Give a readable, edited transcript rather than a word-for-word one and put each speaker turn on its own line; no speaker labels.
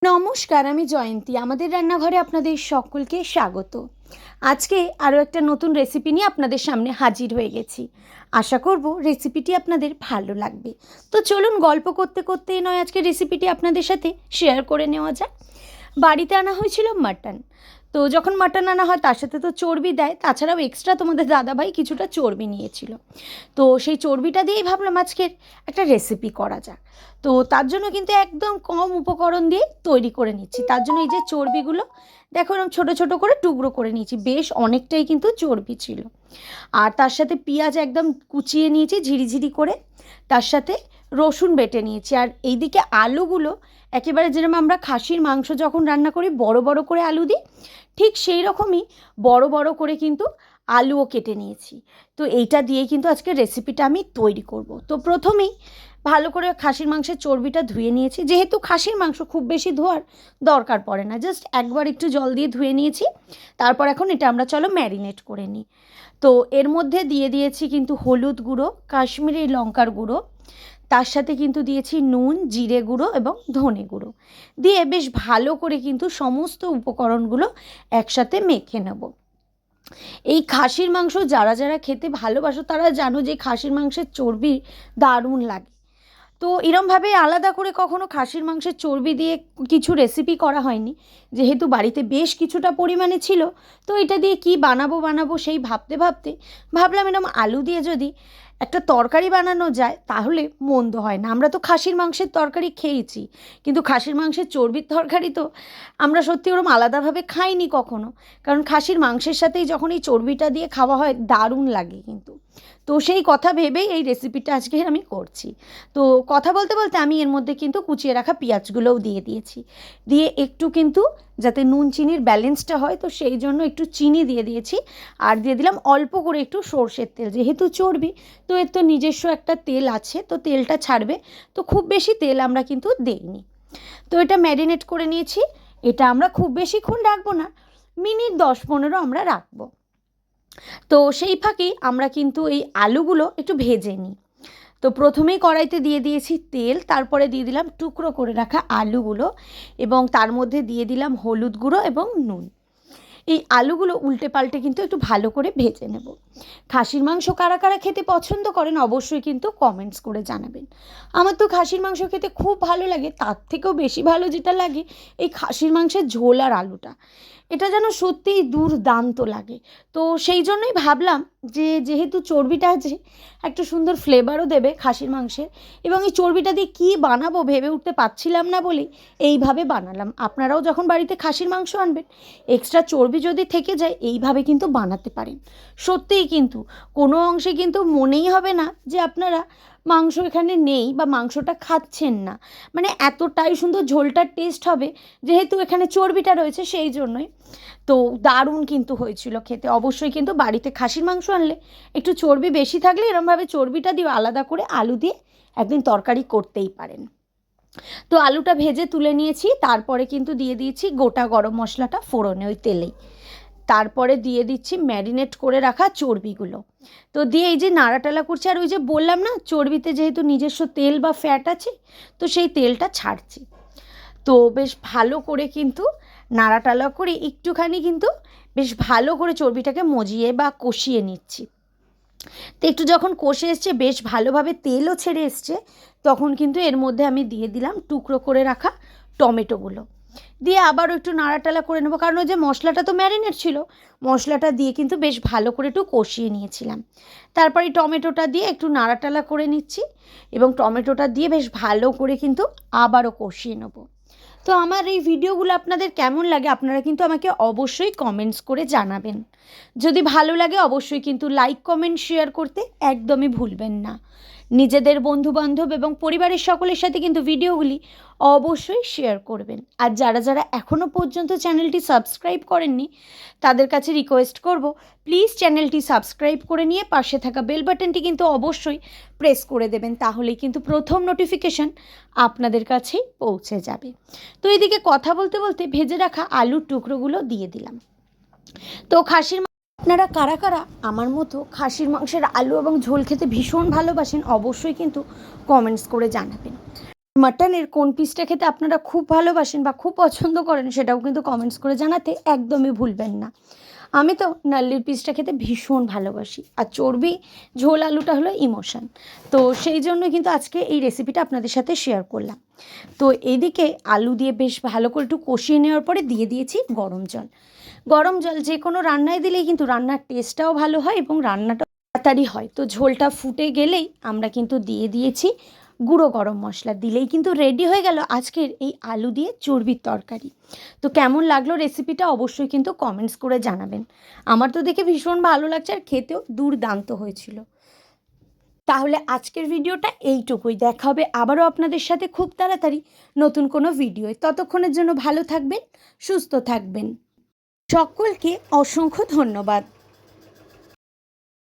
নমস্কার, আমি জয়ন্তী। আমাদের রান্নাঘরে আপনাদের সকলকে স্বাগত। আজকে আরও একটা নতুন রেসিপি নিয়ে আপনাদের সামনে হাজির হয়ে গেছি। আশা করব রেসিপিটি আপনাদের ভালো লাগবে। তো চলুন গল্প করতে করতে নয় আজকে রেসিপিটি আপনাদের সাথে শেয়ার করে নেওয়া যাক। বাড়িতে আনা হয়েছিল মাটন। তো যখন মাটন আনা হয় তার সাথে তো চর্বি দেয়, তাছাড়াও এক্সট্রা তোমাদের দাদাভাই কিছুটা চর্বি নিয়েছিল। তো সেই চর্বিটা দিয়েই ভাবলাম আজকের একটা রেসিপি করা যাক। তো তার জন্য কিন্তু একদম কম উপকরণ দিয়ে তৈরি করে নিচ্ছি। তার জন্য এই যে চর্বিগুলো দেখো এরকম ছোটো ছোটো করে টুকরো করে নিয়েছি, বেশ অনেকটাই কিন্তু চর্বি ছিল। আর তার সাথে পেঁয়াজ একদম কুচিয়ে নিয়েছি ঝিরিঝিরি করে, তার সাথে রসুন বেটে নিয়েছি। আর এইদিকে আলুগুলো একেবারে যেরকম আমরা খাসির মাংস যখন রান্না করি বড় বড় করে আলু দিই, ঠিক সেই রকমই বড় বড় করে কিন্তু আলুও কেটে নিয়েছি। তো এইটা দিয়ে কিন্তু আজকে রেসিপিটা আমি তৈরি করব। তো প্রথমেই ভালো করে খাসির মাংসের চর্বিটা ধুয়ে নিয়েছি। যেহেতু খাসির মাংস খুব বেশি ধোয়ার দরকার পড়ে না, জাস্ট একবার একটু জল দিয়ে ধুয়ে নিয়েছি। তারপর এখন এটা আমরা চলো ম্যারিনেট করে নিই। তো এর মধ্যে দিয়ে দিয়েছি কিন্তু হলুদ গুঁড়ো, কাশ্মীরি লঙ্কার গুঁড়ো, তার সাথে কিন্তু দিয়েছি নুন, জিরে গুঁড়ো এবং ধনে গুঁড়ো দিয়ে বেশ ভালো করে কিন্তু সমস্ত উপকরণগুলো একসাথে মেখে নেব। এই খাসির মাংস যারা যারা খেতে ভালোবাসো তারা জানো যে খাসির মাংসের চর্বি দারুণ লাগে। তো এরমভাবে আলাদা করে কখনো খাসির মাংসের চর্বি দিয়ে কিছু রেসিপি করা হয়নি। যেহেতু বাড়িতে বেশ কিছুটা পরিমাণে ছিল, তো এটা দিয়ে কি বানাবো সেই ভাবতে ভাবতে ভাবলাম এরকম আলু দিয়ে যদি একটা তরকারি বানানো যায় তাহলে মন্দ হয় না। আমরা তো খাসির মাংসের তরকারি খেয়েছি, কিন্তু খাসির মাংসের চর্বির তরকারি তো আমরা সত্যি ওরকম আলাদাভাবে খাইনি কখনো। কারণ খাসির মাংসের সাথেই যখন এই চর্বিটা দিয়ে খাওয়া হয় দারুণ লাগে কিন্তু। তো সেই কথা ভেবেই এই রেসিপিটা আজকে আমি করছি। তো কথা বলতে বলতে আমি এর মধ্যে কিন্তু কুচিয়ে রাখা পেঁয়াজগুলোও দিয়ে দিয়েছি। দিয়ে একটু কিন্তু যাতে নুন চিনির ব্যালেন্সটা হয়, তো সেই জন্য একটু চিনি দিয়ে দিয়েছি। আর দিয়ে দিলাম অল্প করে একটু সর্ষের তেল। যেহেতু চর্বি, তো এর তো নিজস্ব একটা তেল আছে, তো তেলটা ছাড়বে। তো খুব বেশি তেল আমরা কিন্তু দেইনি। তো এটা ম্যারিনেট করে নিয়েছি। এটা আমরা খুব বেশিক্ষণ রাখবো না, মিনিট 10-15 আমরা রাখবো। তো সেই ফাঁকেই আমরা কিন্তু এই আলুগুলো একটু ভেজে নিই। তো প্রথমেই কড়াইতে দিয়ে দিয়েছি তেল, তারপরে দিয়ে দিলাম টুকরো করে রাখা আলুগুলো এবং তার মধ্যে দিয়ে দিলাম হলুদ গুঁড়ো এবং নুন। এই আলুগুলো উল্টে পাল্টে কিন্তু একটু ভালো করে ভেজে নেব। খাসির মাংস কারা কারা খেতে পছন্দ করেন অবশ্যই কিন্তু কমেন্টস করে জানাবেন। আমার তো খাসির মাংস খেতে খুব ভালো লাগে, তার থেকেও বেশি ভালো যেটা লাগে এই খাসির মাংসের ঝোল আর আলুটা, এটা যেন সত্যিই দুর্দান্ত লাগে। তো সেই জন্যই ভাবলাম যে যেহেতু চর্বিটা আছে একটা সুন্দর ফ্লেভারও দেবে খাসির মাংসের, এবং এই চর্বিটা দিয়ে কী বানাবো ভেবে উঠতে পারছিলাম না বলেই এইভাবে বানালাম। আপনারাও যখন বাড়িতে খাসির মাংস আনবেন, এক্সট্রা চর্বি যদি থেকে যায় এইভাবে কিন্তু বানাতে পারেন। সত্যিই কিন্তু কোনো অংশে কিন্তু মনেই হবে না যে আপনারা মাংস এখানে নেই বা মাংসটা খাচ্ছেন না। মানে এতটাই সুন্দর ঝোলটার টেস্ট হবে, যেহেতু এখানে চর্বিটা রয়েছে সেই জন্যই। তো দারুণ কিন্তু হয়েছিল খেতে। অবশ্যই কিন্তু বাড়িতে খাসির মাংস আনলে একটু চর্বি বেশি থাকলে এরমভাবে চর্বিটা দিয়ে আলাদা করে আলু দিয়ে একদিন তরকারি করতেই পারেন। তো আলুটা ভেজে তুলে নিয়েছি, তারপরে কিন্তু দিয়ে দিয়েছি গোটা গরম মশলাটা ফোড়নে ওই তেলেই। তারপরে দিয়ে দিচ্ছি ম্যারিনেট করে রাখা চর্বিগুলো। তো দিয়ে এই যে নাড়াটালা করছি, আর ওই যে বললাম না চর্বিতে যেহেতু নিজস্ব তেল বা ফ্যাট আছে, তো সেই তেলটা ছাড়ছি। তো বেশ ভালো করে কিন্তু নাড়াটালা করে একটুখানি কিন্তু বেশ ভালো করে চর্বিটাকে মজিয়ে বা কষিয়ে নিচ্ছি। তো একটু যখন কষে এসছে, বেশ ভালোভাবে তেলও ছেড়ে এসছে, তখন কিন্তু এর মধ্যে আমি দিয়ে দিলাম টুকরো করে রাখা টমেটোগুলো। দিয়ে আবারও একটু নাড়াটালা করে নেবো, কারণ ওই যে মশলাটা তো ম্যারিনেট ছিল, মশলাটা দিয়ে কিন্তু বেশ ভালো করে একটু কষিয়ে নিয়েছিলাম। তারপরে টমেটোটা দিয়ে একটু নাড়াটালা করে নিচ্ছি এবং টমেটোটা দিয়ে বেশ ভালো করে কিন্তু আবারও কষিয়ে নেবো। তো আমার এই ভিডিওগুলো আপনাদের কেমন লাগে আপনারা কিন্তু আমাকে অবশ্যই কমেন্টস করে জানাবেন। যদি ভালো লাগে অবশ্যই কিন্তু লাইক, কমেন্ট, শেয়ার করতে একদমই ভুলবেন না। নিজেদের বন্ধুবান্ধব এবং পরিবারের সকলের সাথে কিন্তু ভিডিওগুলি অবশ্যই শেয়ার করবেন। আর যারা যারা এখনও পর্যন্ত চ্যানেলটি সাবস্ক্রাইব করেননি তাদের কাছে রিকোয়েস্ট করব, প্লিজ চ্যানেলটি সাবস্ক্রাইব করে নিয়ে পাশে থাকা বেল বাটনটি কিন্তু অবশ্যই প্রেস করে দেবেন, তাহলেই কিন্তু প্রথম নোটিফিকেশান আপনাদের কাছেই পৌঁছে যাবে। তো এদিকে কথা বলতে বলতে ভেজে রাখা আলুর টুকরোগুলো দিয়ে দিলাম। তো খাসির আপনারা কারা কারা আমার মতো খাসির মাংসের আলু এবং ঝোল খেতে ভীষণ ভালোবাসেন অবশ্যই কিন্তু কমেন্টস করে জানাবেন। মাটনের কোন পিসটা খেতে আপনারা খুব ভালোবাসেন বা খুব পছন্দ করেন সেটাও কিন্তু কমেন্টস করে জানাতে একদমই ভুলবেন না। আমি তো নাল্লির পিসটা খেতে ভীষণ ভালোবাসি, আর চর্বি ঝোল আলুটা হলো ইমোশন। তো সেই জন্য কিন্তু আজকে এই রেসিপিটা আপনাদের সাথে শেয়ার করলাম। তো এইদিকে আলু দিয়ে বেশ ভালো করে একটু কষিয়ে নেওয়ার পরে দিয়ে দিয়েছি গরম জল। গরম জল যে কোনো রান্নায় দিলেই কিন্তু রান্নার টেস্টটাও ভালো হয় এবং রান্নাটা তাড়াতাড়ি হয়। তো ঝোলটা ফুটে গেলেই আমরা কিন্তু দিয়ে দিয়েছি গুঁড়ো গরম মশলা, দিলেই কিন্তু রেডি হয়ে গেল আজকের এই আলু দিয়ে চর্বির তরকারি। তো কেমন লাগলো রেসিপিটা অবশ্যই কিন্তু কমেন্টস করে জানাবেন। আমার তো দেখে ভীষণ ভালো লাগছে আর খেতেও দুর্দান্ত হয়েছিল। তাহলে আজকের ভিডিওটা এইটুকুই, দেখা হবে আবারও আপনাদের সাথে খুব তাড়াতাড়ি নতুন কোনো ভিডিওয়। ততক্ষণের জন্য ভালো থাকবেন, সুস্থ থাকবেন। সকলকে অসংখ্য ধন্যবাদ।